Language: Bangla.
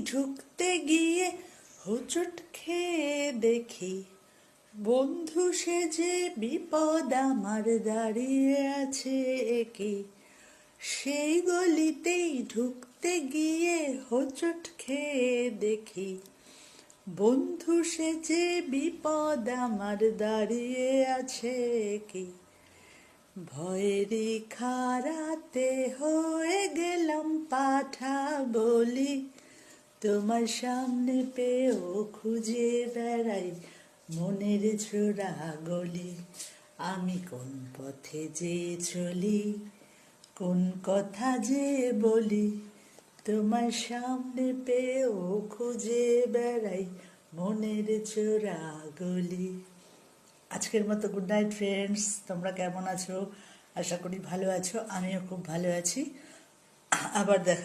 ঢুকতে গিয়ে হোঁচট খেয়ে দেখি বন্ধু সেজে বিপদ আমার দাঁড়িয়ে আছে একি। সেই গলিতেই ঢুকতে গিয়ে হোঁচট খেয়ে দেখি বন্ধু সেজে বিপদ আমার দাঁড়িয়ে আছে কি। ভয়েরই খারাতে হয়ে গেলাম পাঠা বলি, তোমার সামনে পেয়েও খুঁজে বেড়াই মনের ছোড়া গলি। আমি কোন পথে যে চলি, কোন কথা যে বলি, তোমার সামনে পেয়েও খুঁজে বেড়াই মনের চোরা গলি। আজকের মতো গুড নাইট ফ্রেন্ডস, তোমরা কেমন আছো? আশা করি ভালো আছো, আমিও খুব ভালো আছি। আবার দেখা